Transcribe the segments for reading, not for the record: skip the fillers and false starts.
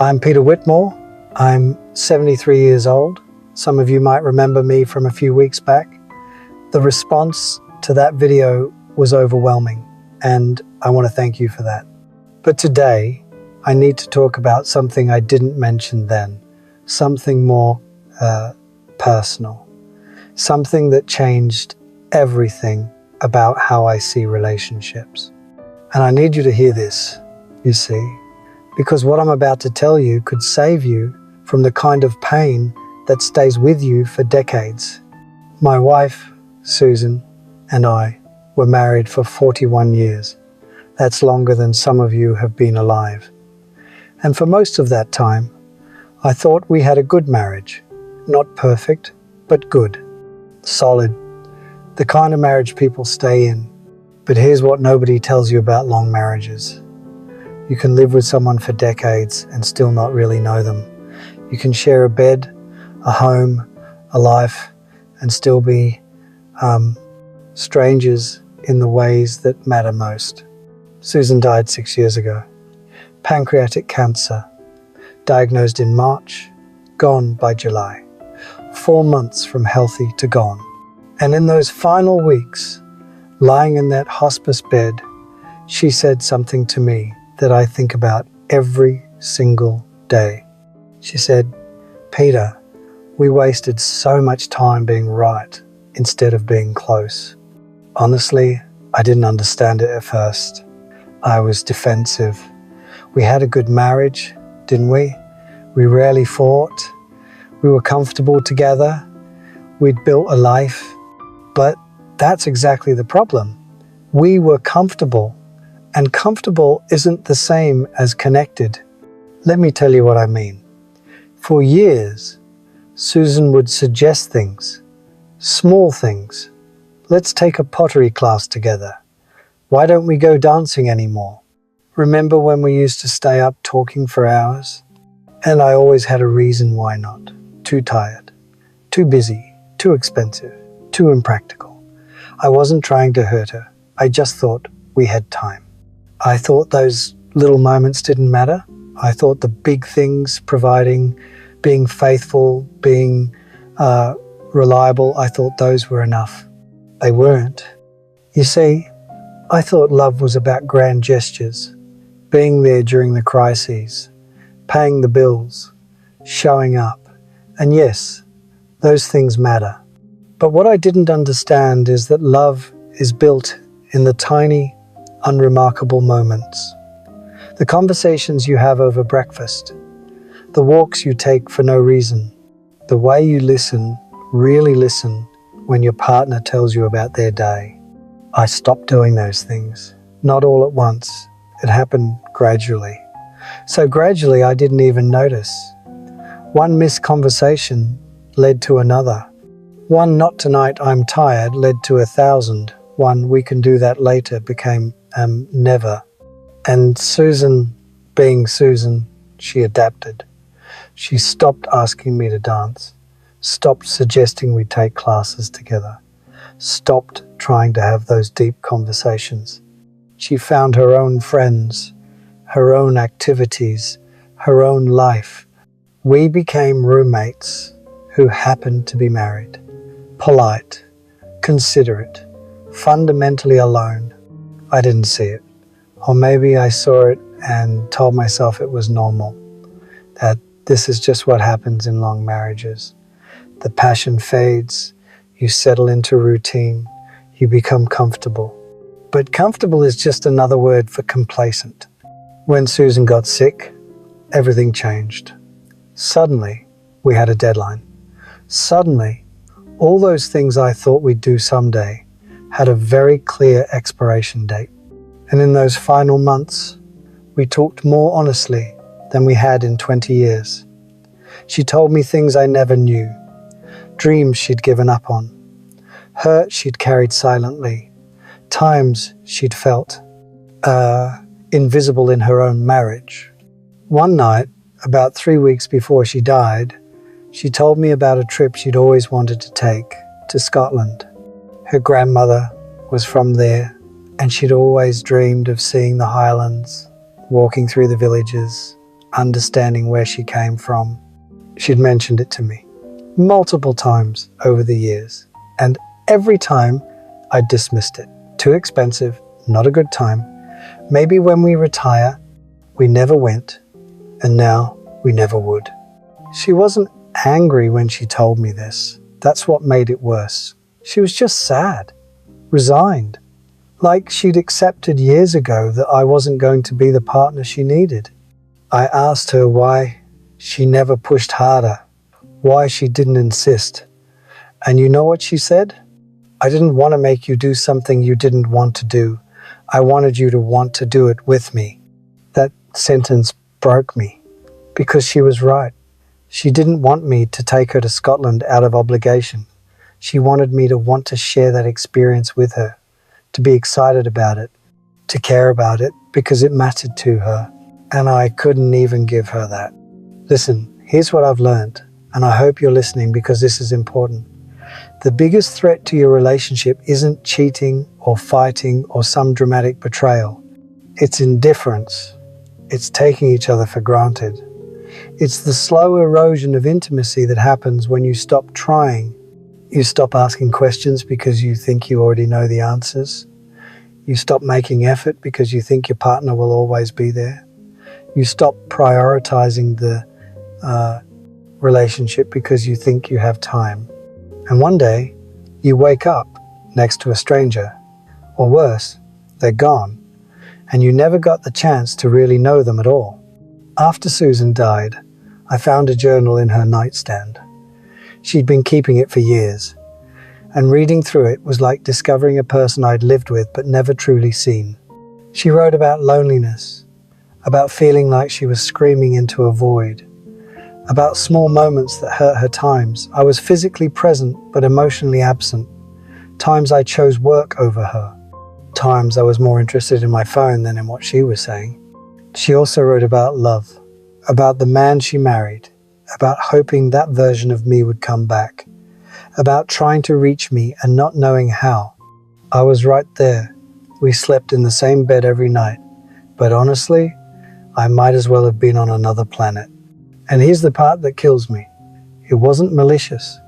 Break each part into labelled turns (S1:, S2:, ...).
S1: I'm Peter Whitmore. I'm 73 years old. Some of you might remember me from a few weeks back. The response to that video was overwhelming, and I want to thank you for that. But today, I need to talk about something I didn't mention then, something more personal, something that changed everything about how I see relationships. And I need you to hear this, you see, because what I'm about to tell you could save you from the kind of pain that stays with you for decades. My wife, Susan, and I were married for 41 years. That's longer than some of you have been alive. And for most of that time, I thought we had a good marriage. Not perfect, but good. Solid. The kind of marriage people stay in. But here's what nobody tells you about long marriages. You can live with someone for decades and still not really know them. You can share a bed, a home, a life, and still be strangers in the ways that matter most. Susan died 6 years ago. Pancreatic cancer. Diagnosed in March, gone by July. 4 months from healthy to gone. And in those final weeks, lying in that hospice bed, she said something to me that I think about every single day. She said, "Peter, we wasted so much time being right instead of being close." Honestly, I didn't understand it at first. I was defensive. We had a good marriage, didn't we? We rarely fought. We were comfortable together. We'd built a life. But that's exactly the problem. We were comfortable, and comfortable isn't the same as connected. Let me tell you what I mean. For years, Susan would suggest things, small things. Let's take a pottery class together. Why don't we go dancing anymore? Remember when we used to stay up talking for hours? And I always had a reason why not. Too tired, too busy, too expensive, too impractical. I wasn't trying to hurt her. I just thought we had time. I thought those little moments didn't matter. I thought the big things, providing, being faithful, being reliable, I thought those were enough. They weren't. You see, I thought love was about grand gestures, being there during the crises, paying the bills, showing up. And yes, those things matter. But what I didn't understand is that love is built in the tiny, unremarkable moments. The conversations you have over breakfast, the walks you take for no reason, the way you listen, really listen, when your partner tells you about their day. I stopped doing those things, not all at once. It happened gradually. So gradually I didn't even notice. One missed conversation led to another. One "not tonight, I'm tired" led to 1,000. One "we can do that later" became never. And Susan, being Susan, she adapted. She stopped asking me to dance, stopped suggesting we take classes together, stopped trying to have those deep conversations. She found her own friends, her own activities, her own life. We became roommates who happened to be married. Polite, considerate, fundamentally alone. I didn't see it. Or maybe I saw it and told myself it was normal, that this is just what happens in long marriages. The passion fades, you settle into routine, you become comfortable. But comfortable is just another word for complacent. When Susan got sick, everything changed. Suddenly, we had a deadline. Suddenly, all those things I thought we'd do someday had a very clear expiration date. And in those final months, we talked more honestly than we had in 20 years. She told me things I never knew, dreams she'd given up on, hurt she'd carried silently, times she'd felt invisible in her own marriage. One night, about 3 weeks before she died, she told me about a trip she'd always wanted to take to Scotland. Her grandmother was from there, and she'd always dreamed of seeing the Highlands, walking through the villages, understanding where she came from. She'd mentioned it to me multiple times over the years, and every time I dismissed it. Too expensive, not a good time. Maybe when we retire, we never went, and now we never would. She wasn't angry when she told me this. That's what made it worse. She was just sad, resigned, like she'd accepted years ago that I wasn't going to be the partner she needed. I asked her why she never pushed harder, why she didn't insist. And you know what she said? I didn't want to make you do something you didn't want to do. I wanted you to want to do it with me. That sentence broke me, because she was right. She didn't want me to take her to Scotland out of obligation. She wanted me to want to share that experience with her, to be excited about it, to care about it, because it mattered to her. And I couldn't even give her that. Listen, here's what I've learned, and I hope you're listening because this is important. The biggest threat to your relationship isn't cheating or fighting or some dramatic betrayal. It's indifference. It's taking each other for granted. It's the slow erosion of intimacy that happens when you stop trying. You stop asking questions because you think you already know the answers. You stop making effort because you think your partner will always be there. You stop prioritizing the relationship because you think you have time. And one day, you wake up next to a stranger, or worse, they're gone, and you never got the chance to really know them at all. After Susan died, I found a journal in her nightstand. She'd been keeping it for years, and reading through it was like discovering a person I'd lived with but never truly seen. She wrote about loneliness, about feeling like she was screaming into a void, about small moments that hurt her times. I was physically present but emotionally absent. Times I chose work over her. Times I was more interested in my phone than in what she was saying. She also wrote about love, about the man she married, about hoping that version of me would come back, about trying to reach me and not knowing how. I was right there. We slept in the same bed every night, but honestly, I might as well have been on another planet. And here's the part that kills me. It wasn't malicious.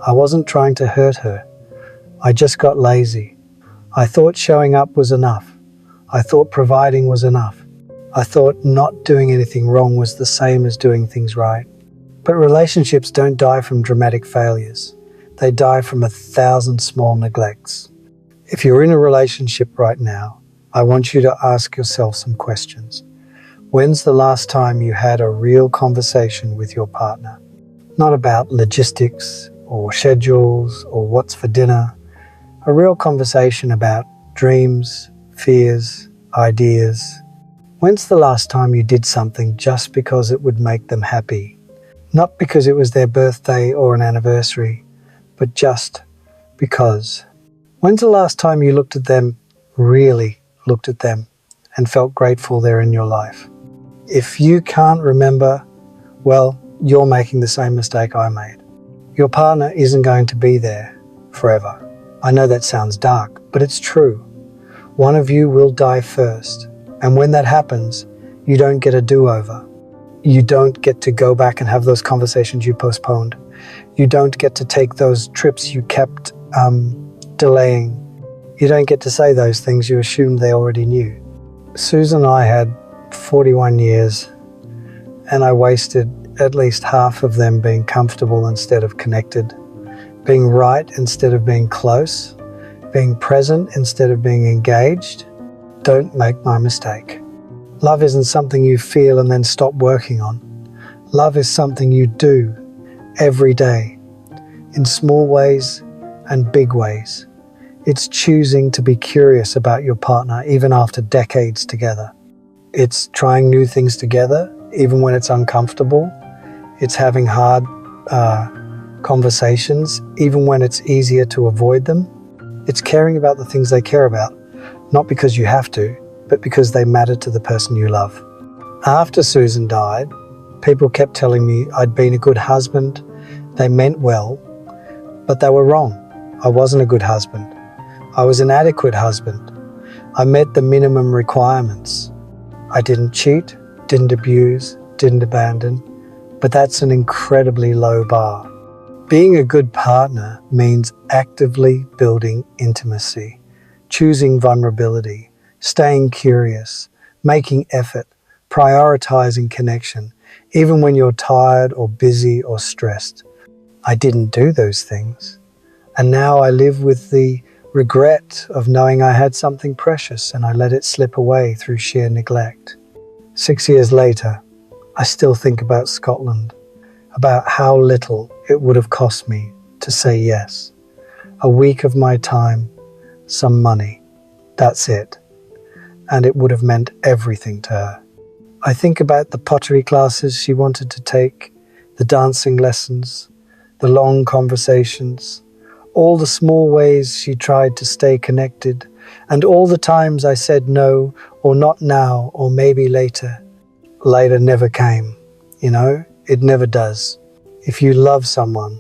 S1: I wasn't trying to hurt her. I just got lazy. I thought showing up was enough. I thought providing was enough. I thought not doing anything wrong was the same as doing things right. But relationships don't die from dramatic failures. They die from 1,000 small neglects. If you're in a relationship right now, I want you to ask yourself some questions. When's the last time you had a real conversation with your partner? Not about logistics or schedules or what's for dinner. A real conversation about dreams, fears, ideas. When's the last time you did something just because it would make them happy? Not because it was their birthday or an anniversary, but just because. When's the last time you looked at them, really looked at them, and felt grateful they're in your life? If you can't remember, well, you're making the same mistake I made. Your partner isn't going to be there forever. I know that sounds dark, but it's true. One of you will die first, and when that happens, you don't get a do-over. You don't get to go back and have those conversations you postponed. You don't get to take those trips you kept delaying. You don't get to say those things you assumed they already knew. Susan and I had 41 years, and I wasted at least half of them being comfortable instead of connected, being right instead of being close, being present instead of being engaged. Don't make my mistake. Love isn't something you feel and then stop working on. Love is something you do every day, in small ways and big ways. It's choosing to be curious about your partner even after decades together. It's trying new things together even when it's uncomfortable. It's having hard conversations even when it's easier to avoid them. It's caring about the things they care about, not because you have to, but because they matter to the person you love. After Susan died, people kept telling me I'd been a good husband. They meant well, but they were wrong. I wasn't a good husband. I was an adequate husband. I met the minimum requirements. I didn't cheat, didn't abuse, didn't abandon, but that's an incredibly low bar. Being a good partner means actively building intimacy, choosing vulnerability, staying curious, making effort, prioritizing connection, even when you're tired or busy or stressed. I didn't do those things. And now I live with the regret of knowing I had something precious and I let it slip away through sheer neglect. 6 years later, I still think about Scotland, about how little it would have cost me to say yes. A week of my time, some money, that's it. And it would have meant everything to her. I think about the pottery classes she wanted to take, the dancing lessons, the long conversations, all the small ways she tried to stay connected, and all the times I said no, or not now, or maybe later. Later never came, it never does. If you love someone,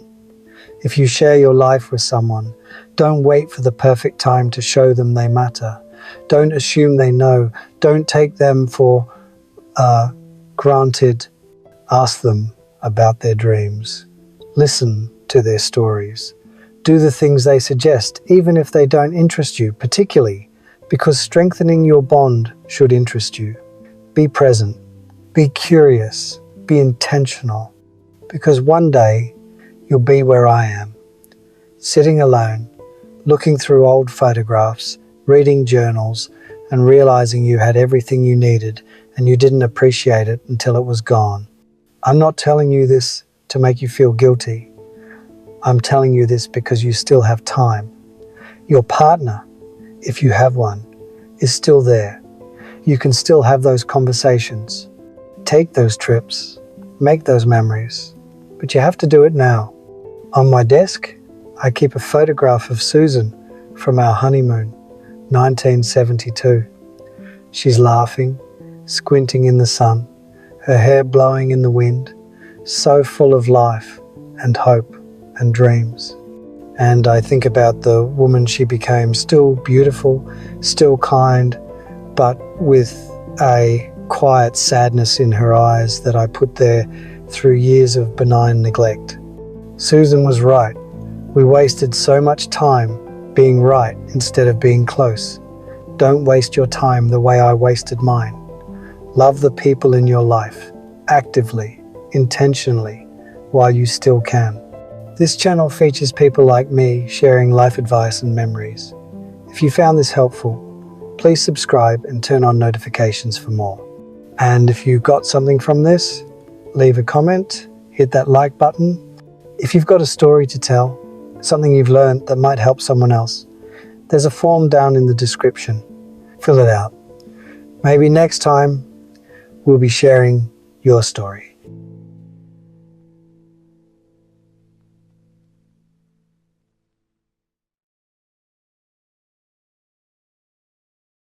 S1: if you share your life with someone, don't wait for the perfect time to show them they matter. Don't assume they know. Don't take them for granted. Ask them about their dreams. Listen to their stories. Do the things they suggest, even if they don't interest you particularly, because strengthening your bond should interest you. Be present. Be curious. Be intentional. Because one day you'll be where I am, sitting alone, looking through old photographs, reading journals, and realizing you had everything you needed and you didn't appreciate it until it was gone. I'm not telling you this to make you feel guilty. I'm telling you this because you still have time. Your partner, if you have one, is still there. You can still have those conversations. Take those trips. Make those memories. But you have to do it now. On my desk, I keep a photograph of Susan from our honeymoon, 1972. She's laughing, squinting in the sun, her hair blowing in the wind, so full of life and hope and dreams. And I think about the woman she became, still beautiful, still kind, but with a quiet sadness in her eyes that I put there through years of benign neglect. Susan was right. We wasted so much time being right instead of being close. Don't waste your time the way I wasted mine. Love the people in your life, actively, intentionally, while you still can. This channel features people like me sharing life advice and memories. If you found this helpful, please subscribe and turn on notifications for more. And if you got something from this, leave a comment, hit that like button. If you've got a story to tell, something you've learned that might help someone else, there's a form down in the description. Fill it out. Maybe next time we'll be sharing your story.